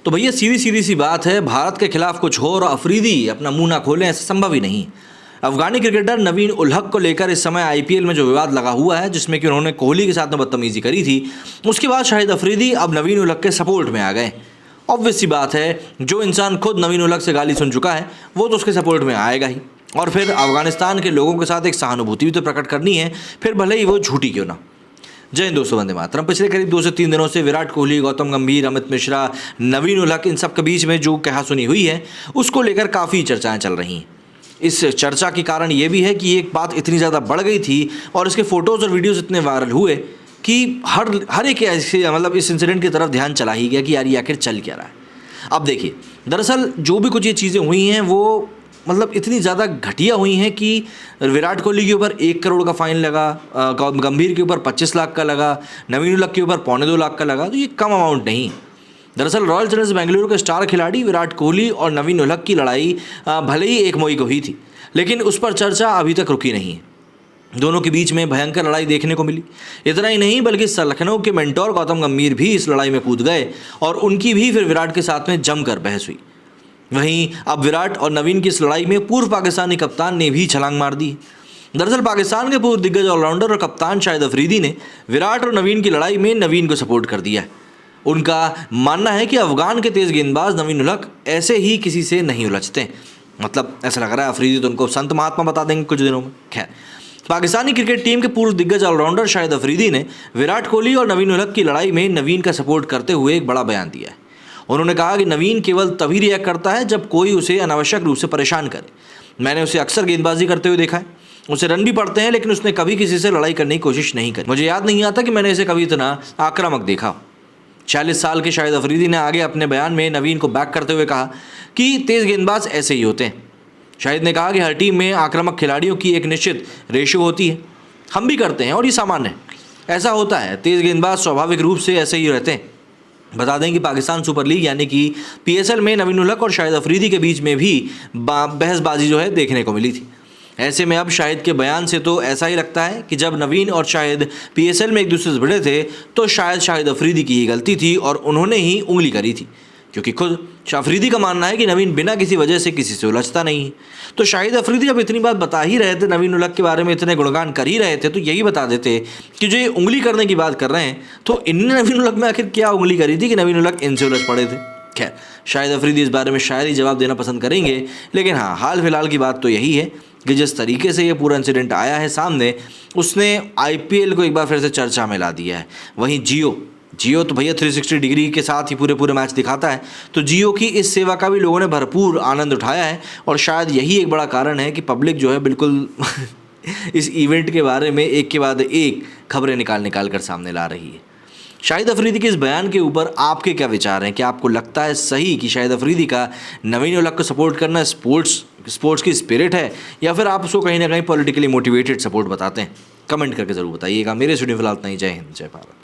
तो भैया सीधी सीधी सी बात है, भारत के खिलाफ कुछ हो और अफरीदी अपना मुंह ना खोलें, ऐसा संभव ही नहीं। अफगानी क्रिकेटर नवीन उल हक को लेकर इस समय आईपीएल में जो विवाद लगा हुआ है, जिसमें कि उन्होंने कोहली के साथ में बदतमीजी करी थी, उसके बाद शाहिद अफरीदी अब नवीन उल हक के सपोर्ट में आ गए। ऑब्वियस सी बात है, जो इंसान खुद नवीन उल हक से गाली सुन चुका है वो तो उसके सपोर्ट में आएगा ही। और फिर अफगानिस्तान के लोगों के साथ एक सहानुभूति भी तो प्रकट करनी है, फिर भले ही वो झूठी क्यों ना। जय हिंद दोस्तों, वंदे मातरम। पिछले करीब 2 से 3 दिनों से विराट कोहली, गौतम गंभीर, अमित मिश्रा, नवीन उल हक, इन सब के बीच में जो कहासुनी हुई है उसको लेकर काफ़ी चर्चाएं चल रही हैं। इस चर्चा के कारण ये भी है कि एक बात इतनी ज़्यादा बढ़ गई थी और इसके फ़ोटोज़ और वीडियोज़ इतने वायरल हुए कि हर एक ऐसे मतलब इस इंसिडेंट की तरफ ध्यान चला ही गया कि यार ये आखिर चल क्या रहा है। अब देखिए, दरअसल जो भी कुछ ये चीज़ें हुई हैं वो मतलब इतनी ज़्यादा घटिया हुई हैं कि विराट कोहली के ऊपर 1 करोड़ का फाइन लगा, गंभीर के ऊपर 25 लाख का लगा, नवीन उल हक के ऊपर 2.25 लाख का लगा। तो ये कम अमाउंट नहीं। दरअसल रॉयल चैलेंजर्स बेंगलुरु के स्टार खिलाड़ी विराट कोहली और नवीन उल हक की लड़ाई भले ही एक मई को हुई थी, लेकिन उस पर चर्चा अभी तक रुकी नहीं है। दोनों के बीच में भयंकर लड़ाई देखने को मिली। इतना ही नहीं बल्कि लखनऊ के मेंटोर गौतम गंभीर भी इस लड़ाई में कूद गए और उनकी भी फिर विराट के साथ में जमकर बहस हुई। वहीं अब विराट और नवीन की इस लड़ाई में पूर्व पाकिस्तानी कप्तान ने भी छलांग मार दी। दरअसल पाकिस्तान के पूर्व दिग्गज ऑलराउंडर और कप्तान शाहिद अफरीदी ने विराट और नवीन की लड़ाई में नवीन को सपोर्ट कर दिया है। उनका मानना है कि अफगान के तेज गेंदबाज नवीन उल हक ऐसे ही किसी से नहीं उलझते। मतलब ऐसा लग रहा है अफरीदी तो उनको संत महात्मा बता देंगे कुछ दिनों में। खैर, पाकिस्तानी क्रिकेट टीम के पूर्व दिग्गज ऑलराउंडर शाहिद अफरीदी ने विराट कोहली और नवीन उल हक की लड़ाई में नवीन का सपोर्ट करते हुए एक बड़ा बयान दिया है। उन्होंने कहा कि नवीन केवल तभी रिएक्ट करता है जब कोई उसे अनावश्यक रूप से परेशान करे। मैंने उसे अक्सर गेंदबाजी करते हुए देखा है, उसे रन भी पड़ते हैं, लेकिन उसने कभी किसी से लड़ाई करने की कोशिश नहीं करी। मुझे याद नहीं आता कि मैंने इसे कभी इतना आक्रामक देखा। 46 साल के शाहिद अफरीदी ने आगे अपने बयान में नवीन को बैक करते हुए कहा कि तेज़ गेंदबाज ऐसे ही होते हैं। शाहिद ने कहा कि हर टीम में आक्रामक खिलाड़ियों की एक निश्चित रेशियो होती है, हम भी करते हैं और ये सामान्य है, ऐसा होता है। तेज़ गेंदबाज स्वाभाविक रूप से ऐसे ही रहते हैं। बता दें कि पाकिस्तान सुपर लीग यानी कि पीएसएल में नवीन उल हक और शाहिद अफरीदी के बीच में भी बहसबाजी जो है देखने को मिली थी। ऐसे में अब शाहिद के बयान से तो ऐसा ही लगता है कि जब नवीन और शाहिद पीएसएल में एक दूसरे से भिड़े थे तो शायद शाहिद अफरीदी की ही गलती थी और उन्होंने ही उंगली करी थी, क्योंकि खुद अफरीदी का मानना है कि नवीन बिना किसी वजह से किसी से उलझता नहीं है। तो शाहिद अफरीदी जब इतनी बात बता ही रहे थे, नवीन उल हक के बारे में इतने गुणगान कर ही रहे थे, तो यही बता देते कि जो ये उंगली करने की बात कर रहे हैं तो इनने नवीन उल हक में आखिर क्या उंगली करी थी कि नवीन उल हक इनसे उलझ पड़े थे। खैर, शाहिद अफरीदी इस बारे में शायद ही जवाब देना पसंद करेंगे, लेकिन हाँ, हाल फिलहाल की बात तो यही है कि जिस तरीके से ये पूरा इंसिडेंट आया है सामने, उसने आईपीएल को एक बार फिर से चर्चा में ला दिया है। वहीं जियो तो भैया 360 डिग्री के साथ ही पूरे मैच दिखाता है, तो जियो की इस सेवा का भी लोगों ने भरपूर आनंद उठाया है और शायद यही एक बड़ा कारण है कि पब्लिक जो है बिल्कुल इस इवेंट के बारे में एक के बाद एक खबरें निकाल कर सामने ला रही है। शाहिद अफरीदी के इस बयान के ऊपर आपके क्या विचार हैं? क्या आपको लगता है सही कि शाहिद अफरीदी का नवीन उल हक को सपोर्ट करना स्पोर्ट्स की स्पिरिट है, या फिर आप उसको कहीं ना कहीं पॉलिटिकली मोटिवेटेड सपोर्ट बताते हैं? कमेंट करके ज़रूर बताइएगा। मेरे स्टूडियो फिलहाल इतना ही। जय हिंद, जय भारत।